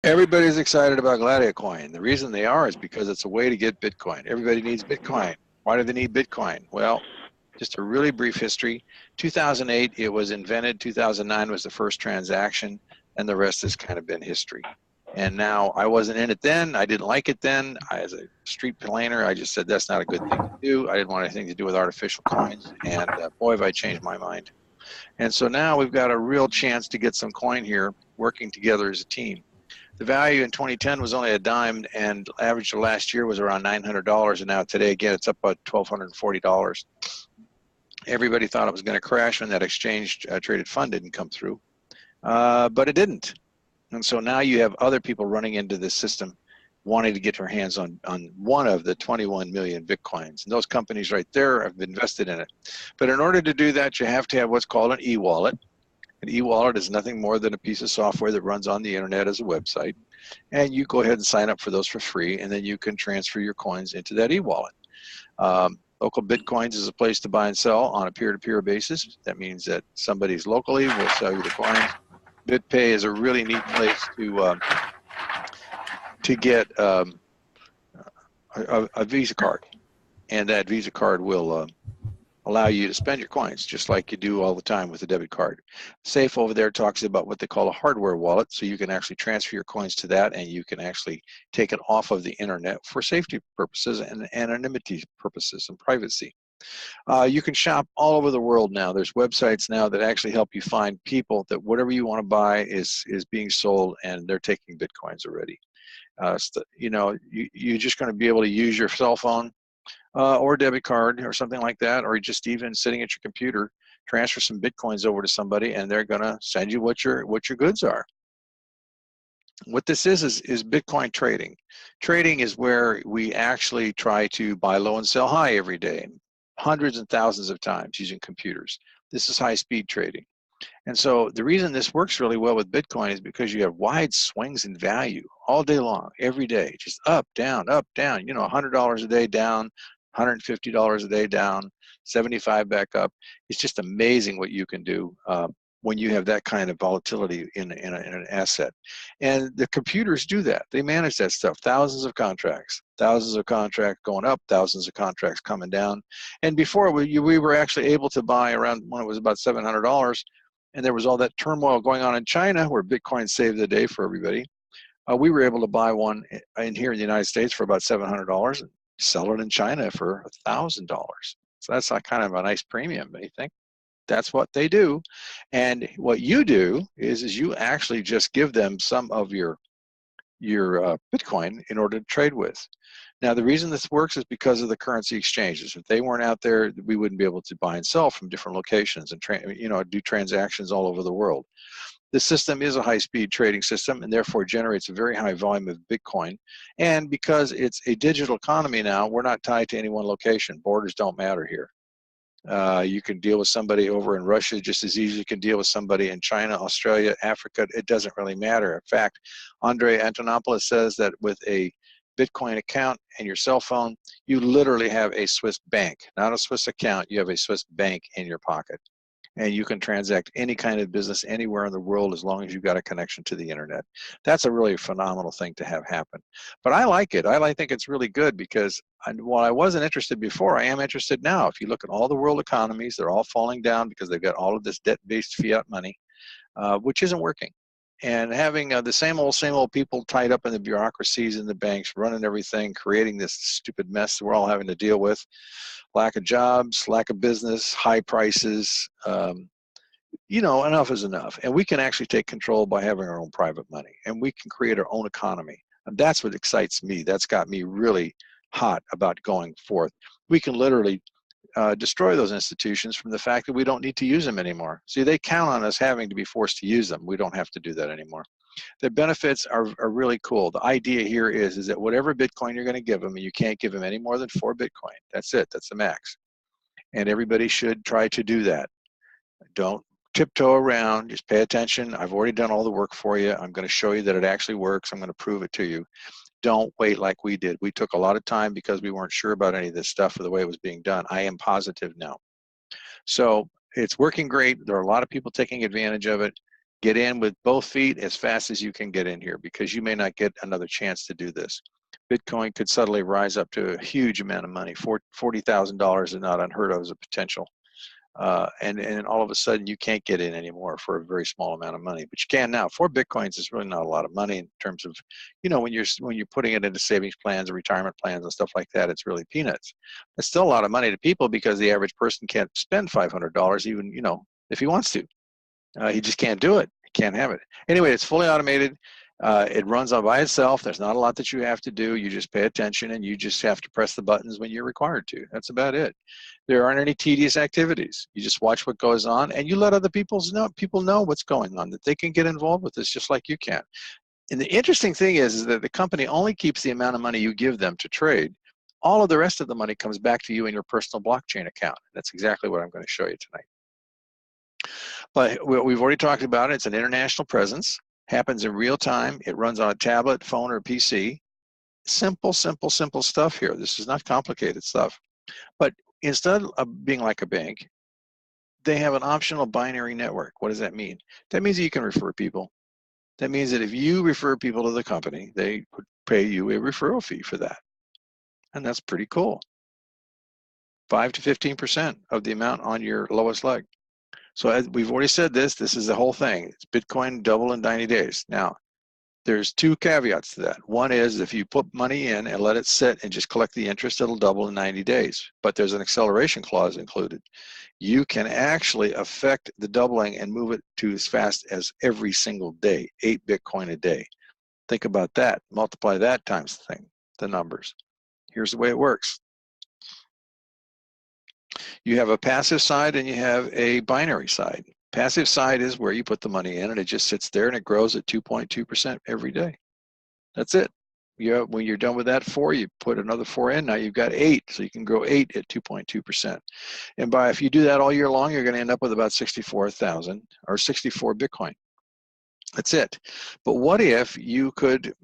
Everybody's excited about GLADIACOIN. The reason they are is because it's a way to get Bitcoin. Everybody needs Bitcoin. Why do they need Bitcoin? Well, just a really brief history. 2008, it was invented. 2009 was the first transaction, and the rest has kind of been history. And now, I wasn't in it then. I didn't like it then. As a street planer, I just said that's not a good thing to do. I didn't want anything to do with artificial coins, and boy, have I changed my mind. And so now we've got a real chance to get some coin here, working together as a team. The value in 2010 was only a dime, and average of last year was around $900, and now today, again, it's up about $1,240. Everybody thought it was going to crash when that exchange traded fund didn't come through, but it didn't. And so now you have other people running into this system wanting to get their hands on one of the 21 million Bitcoins. And those companies right there have invested in it. But in order to do that, you have to have what's called an e-wallet. An e-wallet is nothing more than a piece of software that runs on the internet as a website. And you go ahead and sign up for those for free, and then you can transfer your coins into that e-wallet. Local Bitcoins is a place to buy and sell on a peer-to-peer basis. That means that somebody's locally will sell you the coins. BitPay is a really neat place to get a Visa card, and that Visa card will allow you to spend your coins just like you do all the time with a debit card. Safe over there talks about what they call a hardware wallet, so you can actually transfer your coins to that, and you can actually take it off of the internet for safety purposes and anonymity purposes and privacy. You can shop all over the world now. There's websites now that actually help you find people that whatever you want to buy is being sold, and they're taking Bitcoins already. You know, you're just going to be able to use your cell phone or debit card or something like that, or just even sitting at your computer, transfer some Bitcoins over to somebody, and they're going to send you what your goods are. What this is Bitcoin trading. Trading is where we actually try to buy low and sell high every day, hundreds and thousands of times using computers. This is high-speed trading. And so the reason this works really well with Bitcoin is because you have wide swings in value all day long, every day, just up, down, you know, $100 a day down, $150 a day down, 75 back up. It's just amazing what you can do when you have that kind of volatility in an asset. And the computers do that. They manage that stuff. Thousands of contracts going up, thousands of contracts coming down. And before, we were actually able to buy around when it was about $700, and there was all that turmoil going on in China where Bitcoin saved the day for everybody. We were able to buy one in here in the United States for about $700 and sell it in China for $1,000. So that's kind of a nice premium, don't you think? That's what they do. And what you do is you actually just give them some of your Bitcoin in order to trade with. Now, the reason this works is because of the currency exchanges. If they weren't out there, we wouldn't be able to buy and sell from different locations and do transactions all over the world. The system is a high-speed trading system and therefore generates a very high volume of Bitcoin. And because it's a digital economy now, we're not tied to any one location. Borders don't matter here. You can deal with somebody over in Russia just as easy as you can deal with somebody in China, Australia, Africa. It doesn't really matter. In fact, Andre Antonopoulos says that with a Bitcoin account and your cell phone, you literally have a Swiss bank, not a Swiss account. You have a Swiss bank in your pocket. And you can transact any kind of business anywhere in the world as long as you've got a connection to the internet. That's a really phenomenal thing to have happen. But I like it. I think it's really good because while I wasn't interested before, I am interested now. If you look at all the world economies, they're all falling down because they've got all of this debt-based fiat money, which isn't working. And having the same old people tied up in the bureaucracies in the banks, running everything, creating this stupid mess that we're all having to deal with. Lack of jobs, lack of business, high prices, enough is enough. And we can actually take control by having our own private money, and we can create our own economy. And that's what excites me. That's got me really hot about going forth. We can literally destroy those institutions from the fact that we don't need to use them anymore. See, they count on us having to be forced to use them. We don't have to do that anymore. The benefits are really cool. The idea here is that whatever Bitcoin you're going to give them, you can't give them any more than 4 Bitcoin. That's it. That's the max. And everybody should try to do that. Don't tiptoe around. Just pay attention. I've already done all the work for you. I'm going to show you that it actually works. I'm going to prove it to you. Don't wait like we did. We took a lot of time because we weren't sure about any of this stuff or the way it was being done. I am positive now. So it's working great. There are a lot of people taking advantage of it. Get in with both feet as fast as you can get in here, because you may not get another chance to do this. Bitcoin could suddenly rise up to a huge amount of money. $40,000 is not unheard of as a potential. And all of a sudden you can't get in anymore for a very small amount of money, but you can now. 4 Bitcoins is really not a lot of money in terms of, you know, when you're putting it into savings plans and retirement plans and stuff like that, it's really peanuts. It's still a lot of money to people, because the average person can't spend $500 even, you know, if he wants to. He just can't do it. He can't have it. Anyway, it's fully automated. It runs all by itself. There's not a lot that you have to do. You just pay attention, and you just have to press the buttons when you're required to. That's about it. There aren't any tedious activities. You just watch what goes on, and you let other people know what's going on, that they can get involved with this just like you can. And the interesting thing is that the company only keeps the amount of money you give them to trade. All of the rest of the money comes back to you in your personal blockchain account. That's exactly what I'm going to show you tonight. But we've already talked about it. It's an international presence. Happens in real time. It runs on a tablet, phone, or PC. Simple, simple, simple stuff here. This is not complicated stuff. But instead of being like a bank, they have an optional binary network. What does that mean? That means that you can refer people. That means that if you refer people to the company, they would pay you a referral fee for that. And that's pretty cool. 5 to 15% of the amount on your lowest leg. So as we've already said, this is the whole thing. It's Bitcoin double in 90 days. Now, there's 2 caveats to that. One is if you put money in and let it sit and just collect the interest, it'll double in 90 days. But there's an acceleration clause included. You can actually affect the doubling and move it to as fast as every single day, 8 Bitcoin a day. Think about that. Multiply that times the numbers. Here's the way it works. You have a passive side and you have a binary side. Passive side is where you put the money in and it just sits there and it grows at 2.2% every day. That's it. When you're done with that 4, you put another 4 in. Now you've got 8, so you can grow 8 at 2.2%. And if you do that all year long, you're going to end up with about 64,000 or 64 Bitcoin. That's it. But what if you could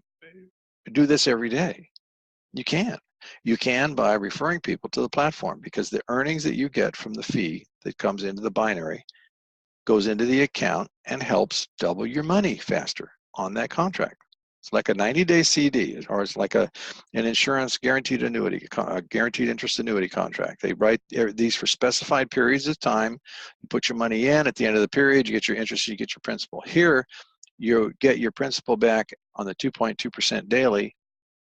do this every day? You can. You can by referring people to the platform, because the earnings that you get from the fee that comes into the binary goes into the account and helps double your money faster on that contract. It's like a 90-day CD, or it's like an insurance guaranteed annuity, a guaranteed interest annuity contract. They write these for specified periods of time. You put your money in. At the end of the period, you get your interest, you get your principal. Here, you get your principal back on the 2.2% daily,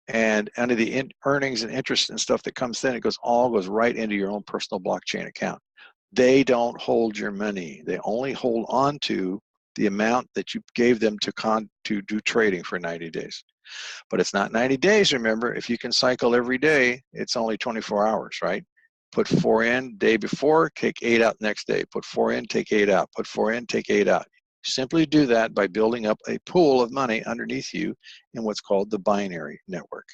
and under the earnings and interest and stuff that comes in, it all goes right into your own personal blockchain account. They don't hold your money. They only hold on to the amount that you gave them to do trading for 90 days. But it's not 90 days, remember. If you can cycle every day, it's only 24 hours, right? Put 4 in day before, take 8 out next day. Put 4 in, take 8 out. Put 4 in, take 8 out. Simply do that by building up a pool of money underneath you in what's called the binary network.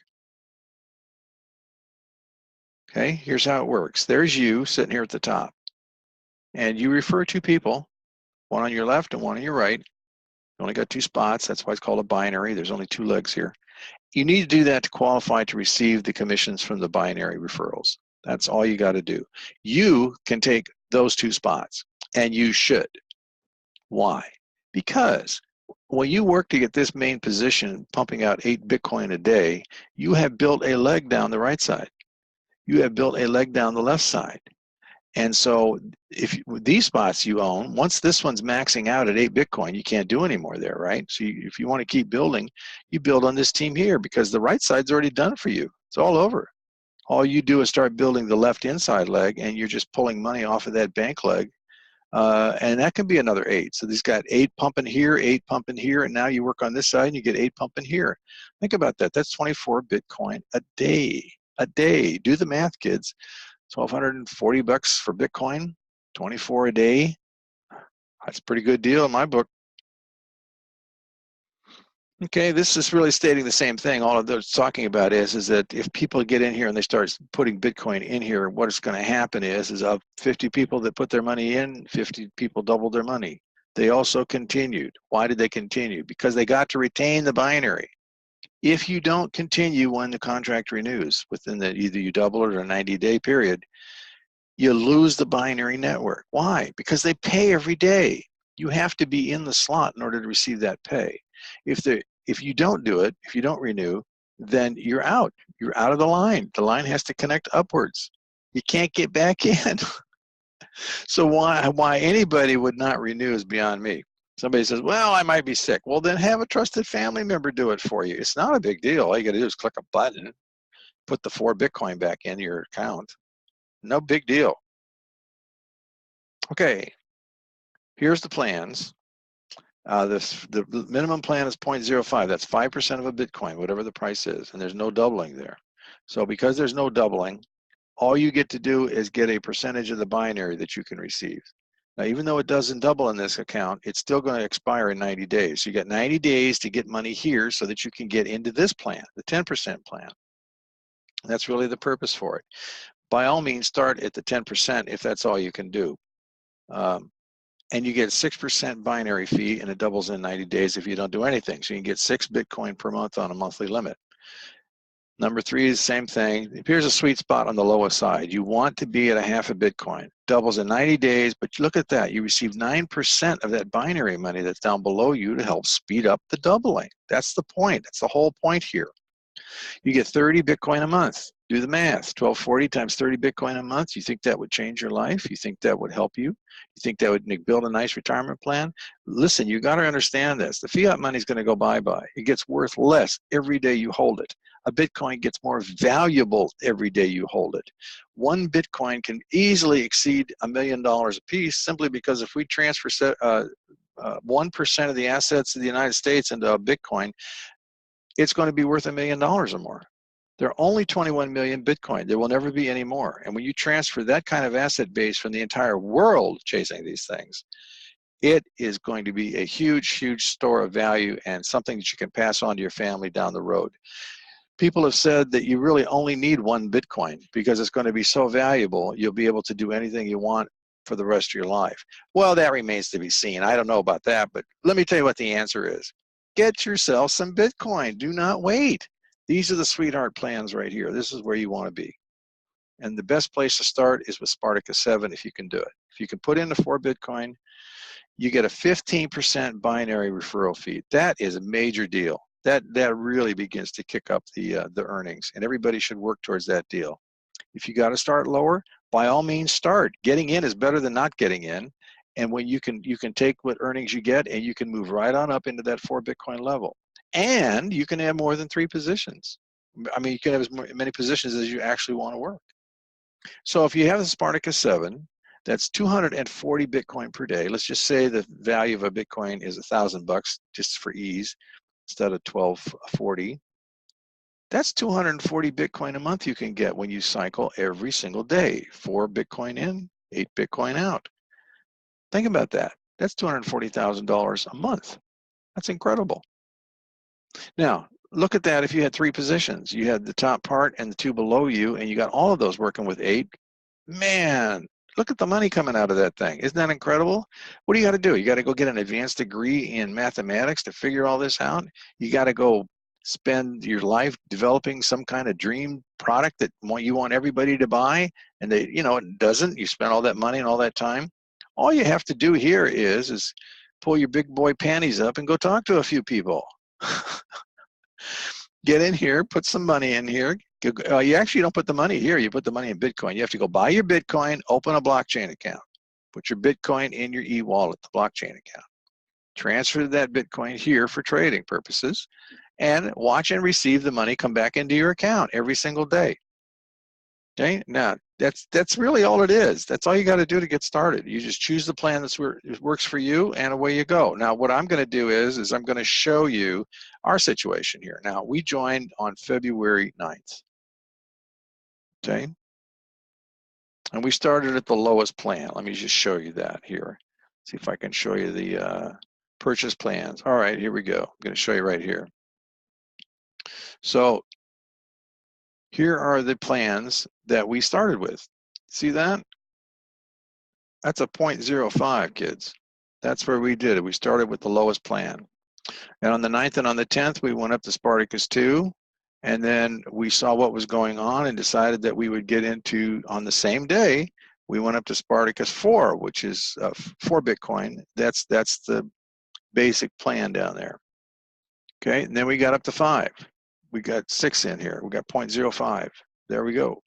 Okay, here's how it works. There's you sitting here at the top. And you refer 2 people, one on your left and one on your right. You only got 2 spots. That's why it's called a binary. There's only 2 legs here. You need to do that to qualify to receive the commissions from the binary referrals. That's all you got to do. You can take those 2 spots, and you should. Why? Because when you work to get this main position, pumping out 8 Bitcoin a day, you have built a leg down the right side. You have built a leg down the left side. And so these spots you own, once this one's maxing out at 8 Bitcoin, you can't do any more there, right? So if you want to keep building, you build on this team here, because the right side's already done for you. It's all over. All you do is start building the left inside leg, and you're just pulling money off of that bank leg. And that can be another 8. So these got 8 pumping here, 8 pumping here, and now you work on this side and you get 8 pumping here. Think about that. That's 24 Bitcoin a day. A day. Do the math, kids. $1,240 for Bitcoin, 24 a day. That's a pretty good deal in my book. Okay, this is really stating the same thing. All of those talking about is that if people get in here and they start putting Bitcoin in here, what is going to happen is of 50 people that put their money in, 50 people doubled their money. They also continued. Why did they continue? Because they got to retain the binary. If you don't continue when the contract renews within either you double it or a 90-day period, you lose the binary network. Why? Because they pay every day. You have to be in the slot in order to receive that pay. If you don't do it, if you don't renew, then you're out. You're out of the line. The line has to connect upwards. You can't get back in. So why anybody would not renew is beyond me. Somebody says, well, I might be sick. Well, then have a trusted family member do it for you. It's not a big deal. All you got to do is click a button, put the 4 Bitcoin back in your account. No big deal. Okay, here's the plans. The minimum plan is 0.05. That's 5% of a Bitcoin, whatever the price is, and there's no doubling there. So because there's no doubling, all you get to do is get a percentage of the binary that you can receive. Now, even though it doesn't double in this account, it's still going to expire in 90 days. So you got 90 days to get money here so that you can get into this plan, the 10% plan. That's really the purpose for it. By all means, start at the 10% if that's all you can do. And you get 6% binary fee, and it doubles in 90 days if you don't do anything. So you can get 6 Bitcoin per month on a monthly limit. Number 3 is the same thing. Here's a sweet spot on the lowest side. You want to be at a half a Bitcoin. Doubles in 90 days, but look at that. You receive 9% of that binary money that's down below you to help speed up the doubling. That's the point. That's the whole point here. You get 30 Bitcoin a month. Do the math. 1240 times 30 Bitcoin a month. You think that would change your life? You think that would help you? You think that would build a nice retirement plan? Listen, you got to understand this. The fiat money is going to go bye-bye. It gets worth less every day you hold it. A Bitcoin gets more valuable every day you hold it. 1 Bitcoin can easily exceed $1 million a piece simply because if we transfer 1% of the assets of the United States into a Bitcoin, it's going to be worth $1 million or more. There are only 21 million Bitcoin. There will never be any more. And when you transfer that kind of asset base from the entire world chasing these things, it is going to be a huge, huge store of value and something that you can pass on to your family down the road. People have said that you really only need 1 Bitcoin because it's going to be so valuable, you'll be able to do anything you want for the rest of your life. Well, that remains to be seen. I don't know about that, but let me tell you what the answer is. Get yourself some Bitcoin. Do not wait. These are the sweetheart plans right here. This is where you want to be. And the best place to start is with Spartacus 7 if you can do it. If you can put in the 4 Bitcoin, you get a 15% binary referral fee. That is a major deal. That really begins to kick up the earnings, and everybody should work towards that deal. If you got to start lower, by all means start. Getting in is better than not getting in. And when you can take what earnings you get and you can move right on up into that 4 Bitcoin level. And you can have more than 3 positions. I mean, you can have as many positions as you actually want to work. So if you have the Spartacus 7, that's 240 Bitcoin per day. Let's just say the value of a Bitcoin is $1,000 just for ease instead of 1240. That's 240 Bitcoin a month you can get when you cycle every single day. 4 Bitcoin in, 8 Bitcoin out. Think about that. That's $240,000 a month. That's incredible. Now, look at that if you had 3 positions. You had the top part and the 2 below you, and you got all of those working with 8. Man, look at the money coming out of that thing. Isn't that incredible? What do you got to do? You got to go get an advanced degree in mathematics to figure all this out. You got to go spend your life developing some kind of dream product that you want everybody to buy, and they, it doesn't. You spend all that money and all that time. All you have to do here is pull your big boy panties up and go talk to a few people. Get in here, put some money in here. You actually don't put the money here. You put the money in Bitcoin. You have to go buy your Bitcoin, open a blockchain account. Put your Bitcoin in your e-wallet, the blockchain account. Transfer that Bitcoin here for trading purposes and watch and receive the money come back into your account every single day. Okay, now that's really all it is. That's all you got to do to get started. You just choose the plan that works for you, and away you go. Now, what I'm going to do is I'm going to show you our situation here. Now, we joined on February 9th. Okay, and we started at the lowest plan. Let me just show you that here. See if I can show you the purchase plans. All right, here we go. I'm going to show you right here. So here are the plans that we started with. See that? That's a 0.05, kids. That's where we did it. We started with the lowest plan. And on the 9th and on the 10th, we went up to Spartacus 2. And then we saw what was going on and decided that we would get into, on the same day, we went up to Spartacus 4, which is 4 Bitcoin. That's the basic plan down there. Okay, and then we got up to 5. We got 6 in here. We got 0.05. There we go.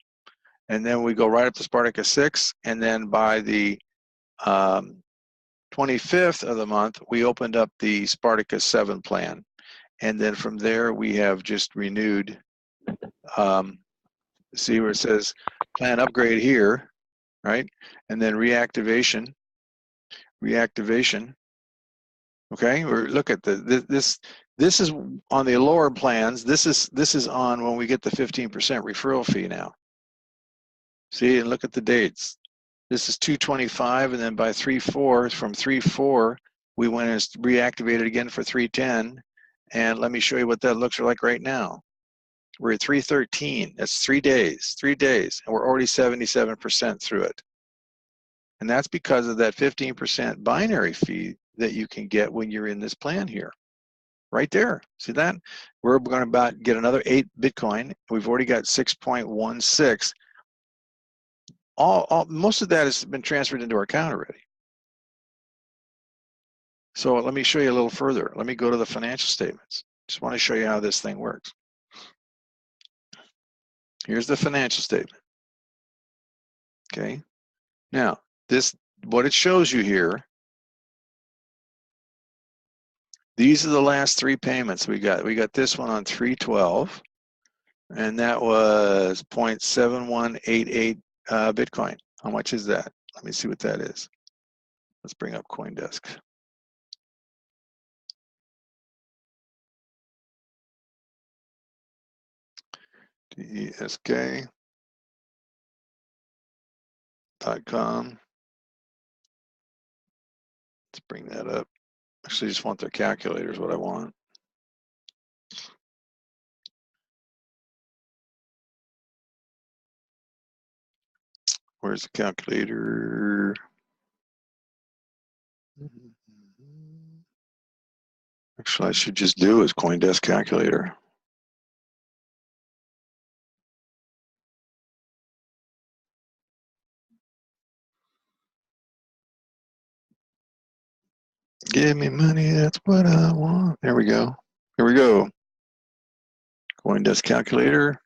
And then we go right up to Spartacus 6, and then by the 25th of the month, we opened up the Spartacus 7 plan. And then from there, we have just renewed, see where it says plan upgrade here, right? And then reactivation. Okay, or look at this is on the lower plans. This is on when we get the 15% referral fee now. See, and look at the dates. This is 225, and then by 3/4, from 3/4, we went and reactivated again for 3/10. And let me show you what that looks like right now. We're at 3/13. That's 3 days, and we're already 77% through it. And that's because of that 15% binary fee that you can get when you're in this plan here. Right there. See that? We're going to about get another 8 Bitcoin. We've already got 6.16. Most of that has been transferred into our account already. So let me show you a little further. Let me go to the financial statements. Just want to show you how this thing works. Here's the financial statement. Okay. Now, what it shows you here, these are the last 3 payments we got. We got this one on 3/12, and that was 0.7188 Bitcoin. How much is that? Let me see what that is. Let's bring up CoinDesk. DESK.com. Let's bring that up. Actually, I just want their calculators, what I want. Where's the calculator? Actually, I should just do is CoinDesk calculator. Give me money, that's what I want. There we go. Here we go. CoinDesk calculator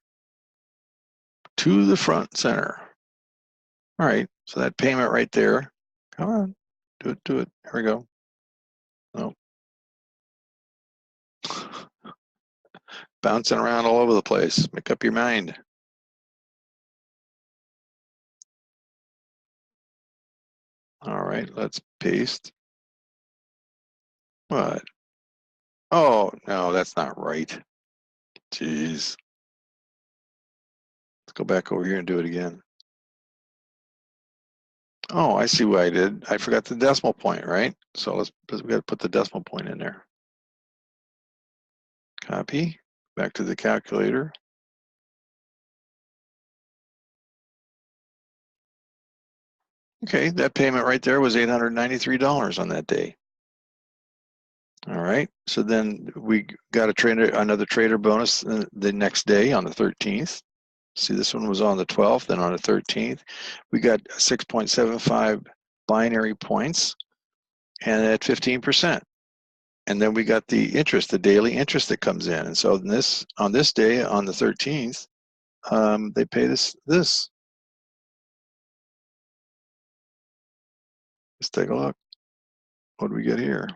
to the front center. All right, so that payment right there. Come on, do it. Here we go. Oh. Bouncing around all over the place. Make up your mind. All right, let's paste. What? Oh, no, that's not right. Jeez. Let's go back over here and do it again. Oh, I see what I did. I forgot the decimal point, right? So we got to put the decimal point in there. Copy. Back to the calculator. Okay, that payment right there was $893 on that day. All right, so then we got another trader bonus the next day on the 13th. See, this one was on the 12th, then on the 13th. We got 6.75 binary points and at 15%. And then we got the interest, the daily interest that comes in. And so on this day, on the 13th, they pay this. Let's take a look. What do we get here?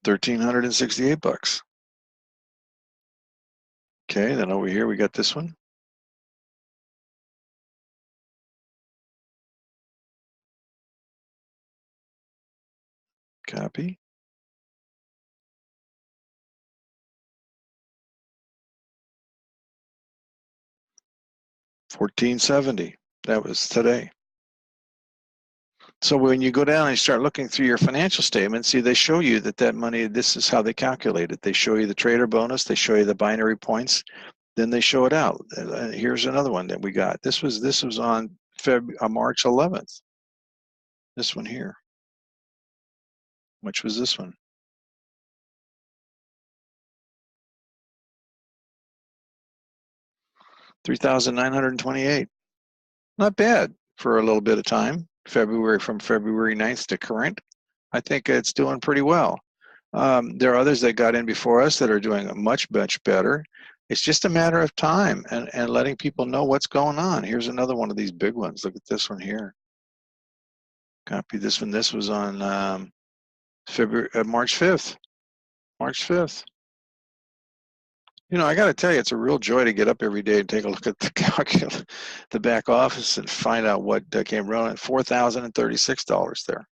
$1,368. Okay, then over here we got this one. Copy. $1,470. That was today. So when you go down and you start looking through your financial statements, see, they show you that money, this is how they calculate it. They show you the trader bonus, they show you the binary points, then they show it out. Here's another one that we got. This was on March 11th. This one here. Which was this one? $3,928. Not bad for a little bit of time. From February 9th to current. I think it's doing pretty well. There are others that got in before us that are doing much better. It's just a matter of time and letting people know what's going on. Here's another one of these big ones. Look at this one here. Copy this one. This was on March 5th. March 5th. You know, I got to tell you, it's a real joy to get up every day and take a look at the back office and find out what came running. $4,036 there.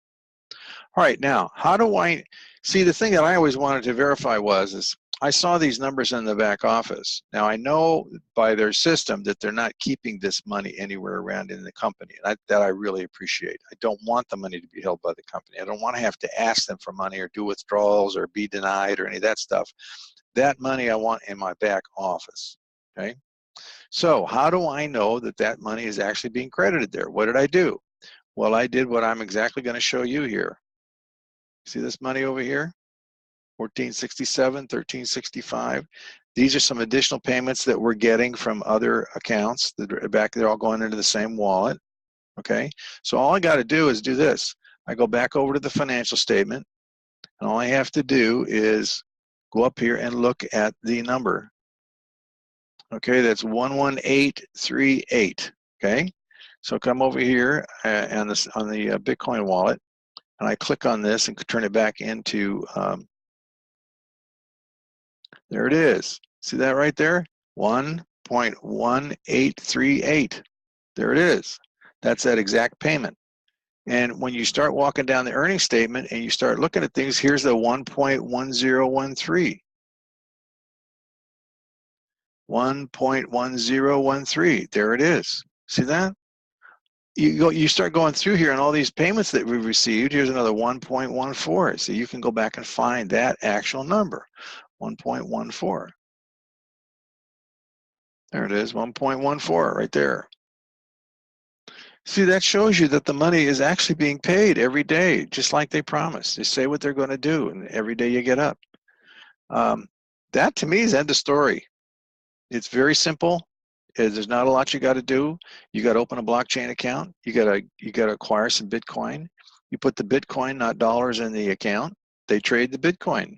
All right, now, how do I see? The thing that I always wanted to verify is I saw these numbers in the back office. Now, I know by their system that they're not keeping this money anywhere around in the company. And that I really appreciate. I don't want the money to be held by the company. I don't want to have to ask them for money or do withdrawals or be denied or any of that stuff. That money I want in my back office, okay? So how do I know that that money is actually being credited there? What did I do? Well, I did what I'm exactly going to show you here. See this money over here? 1467, 1365. These are some additional payments that we're getting from other accounts that are back. They're all going into the same wallet, okay? So all I got to do is do this. I go back over to the financial statement, and all I have to do is go up here and look at the number. Okay, that's 11838. Okay, so come over here on the Bitcoin wallet, and I click on this and turn it back into. There it is. See that right there? 1.1838. There it is. That's that exact payment. And when you start walking down the earnings statement and you start looking at things, here's the 1.1013. 1.1013. There it is. See that? You start going through here and all these payments that we've received. Here's another 1.14. So you can go back and find that actual number, 1.14. There it is, 1.14 right there. See, that shows you that the money is actually being paid every day, just like they promised. They say what they're going to do, and every day you get up. That to me is end of story. It's very simple. There's not a lot you got to do. You got to open a blockchain account. You got to acquire some Bitcoin. You put the Bitcoin, not dollars, in the account. They trade the Bitcoin,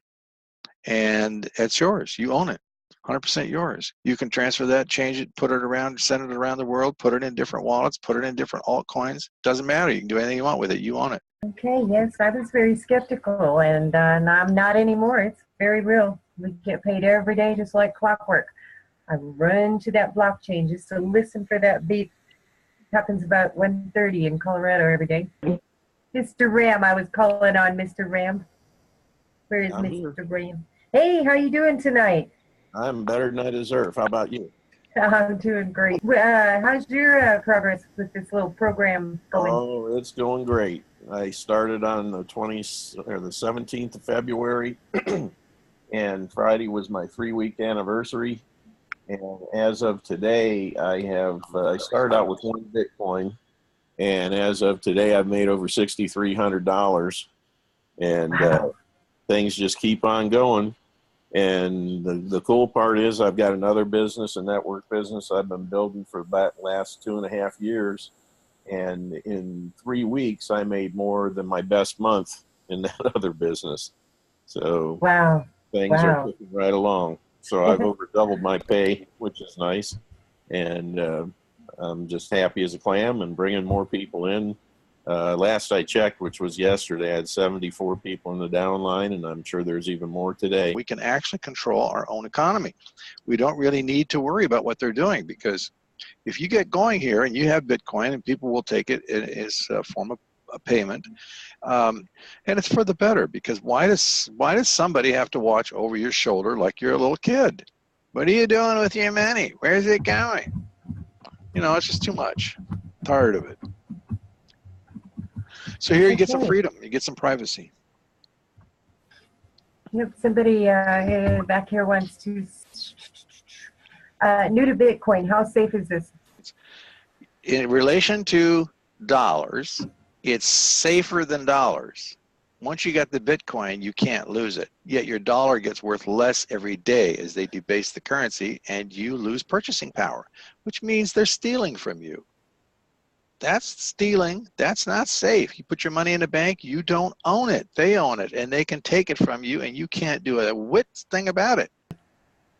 and it's yours. You own it. 100% yours. You can transfer that, change it, put it around, send it around the world, put it in different wallets, put it in different altcoins. Doesn't matter. You can do anything you want with it. You own it. Okay, yes, I was very skeptical, and I'm not anymore. It's very real. We get paid every day just like clockwork. I run to that blockchain just to listen for that beep. It happens about 1:30 in Colorado every day. Mr. Ram, I was calling on Mr. Ram. Where is Mr. Ram? Hey, how you doing tonight? I'm better than I deserve. How about you? I'm doing great. How's your progress with this little program going? Oh, it's going great. I started on the 17th of February, and Friday was my 3-week anniversary. And as of today, I started out with 1 Bitcoin, and as of today, I've made over $6,300, and Wow. Things just keep on going. And the cool part is I've got another business, a network business I've been building for that last 2.5 years. And in 3 weeks, I made more than my best month in that other business. So Wow. Things are clicking right along. So I've over doubled my pay, which is nice. And I'm just happy as a clam and bringing more people in. Last I checked, which was yesterday, I had 74 people in the downline, and I'm sure there's even more today. We can actually control our own economy. We don't really need to worry about what they're doing, because if you get going here and you have Bitcoin and people will take it as a form of a payment, and it's for the better, because why does somebody have to watch over your shoulder like you're a little kid? What are you doing with your money? Where's it going? You know, it's just too much. Tired of it. So here you get some freedom, you get some privacy. Yep, somebody back here wants to, new to Bitcoin, how safe is this? In relation to dollars, it's safer than dollars. Once you got the Bitcoin, you can't lose it. Yet your dollar gets worth less every day as they debase the currency, and you lose purchasing power, which means they're stealing from you. That's stealing. That's not safe. You put your money in the bank, you don't own it. They own it, and they can take it from you, and you can't do a whit thing about it.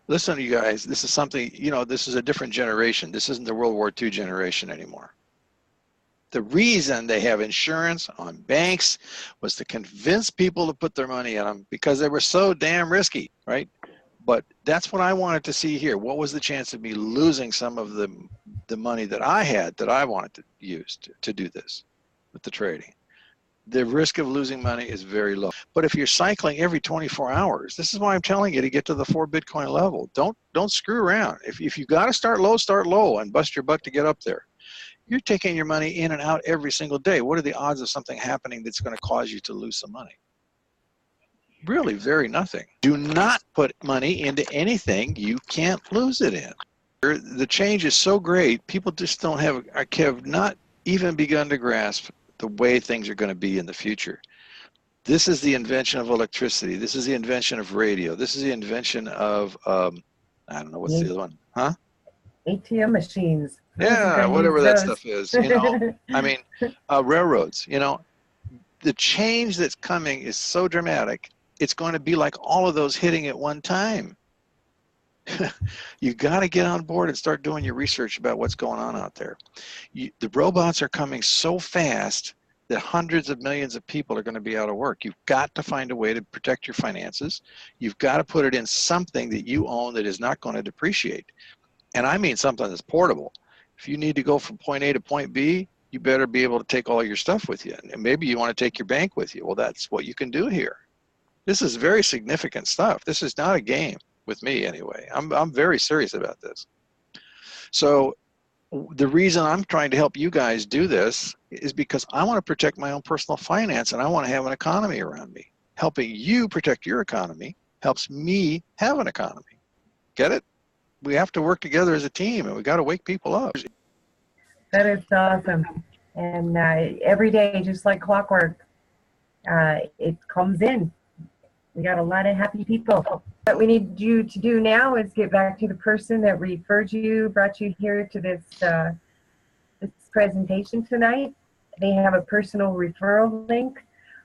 Listen, you guys, this is something, you know, this is a different generation. This isn't the World War II generation anymore. The reason they have insurance on banks was to convince people to put their money in them because they were so damn risky, right? But that's what I wanted to see here. What was the chance of me losing some of the money that I had that I wanted to use to do this with the trading? The risk of losing money is very low. But if you're cycling every 24 hours, this is why I'm telling you to get to the 4 Bitcoin level. Don't screw around. If you got to start low and bust your butt to get up there. You're taking your money in and out every single day. What are the odds of something happening that's going to cause you to lose some money? Really, very nothing. Do not put money into anything you can't lose it in. The change is so great, people just have not even begun to grasp the way things are going to be in the future. This is the invention of electricity. This is the invention of radio. This is the invention of, I don't know, what's the other one? Huh? ATM machines. Yeah, whatever that stuff is, you know. I mean, railroads, you know, the change that's coming is so dramatic. It's going to be like all of those hitting at one time. You got to get on board and start doing your research about what's going on out there. The robots are coming so fast that hundreds of millions of people are going to be out of work. You've got to find a way to protect your finances. You've got to put it in something that you own that is not going to depreciate. And I mean something that's portable. If you need to go from point A to point B, you better be able to take all your stuff with you. And maybe you want to take your bank with you. Well, that's what you can do here. This is very significant stuff. This is not a game with me anyway. I'm very serious about this. So the reason I'm trying to help you guys do this is because I want to protect my own personal finance and I want to have an economy around me. Helping you protect your economy helps me have an economy. Get it? We have to work together as a team, and we got to wake people up. That is awesome. And every day, just like clockwork, it comes in. We got a lot of happy people. What we need you to do now is get back to the person that referred you, brought you here to this presentation tonight. They have a personal referral link.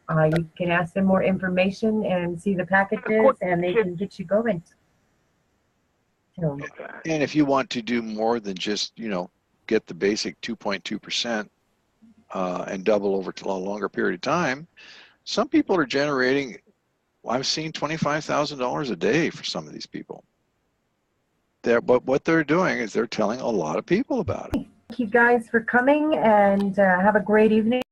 You can ask them more information and see the packages, and they can get you going. And if you want to do more than just, you know, get the basic 2.2% and double over to a longer period of time, some people are generating, I've seen $25,000 a day for some of these people. But what they're doing is they're telling a lot of people about it. Thank you guys for coming, and have a great evening.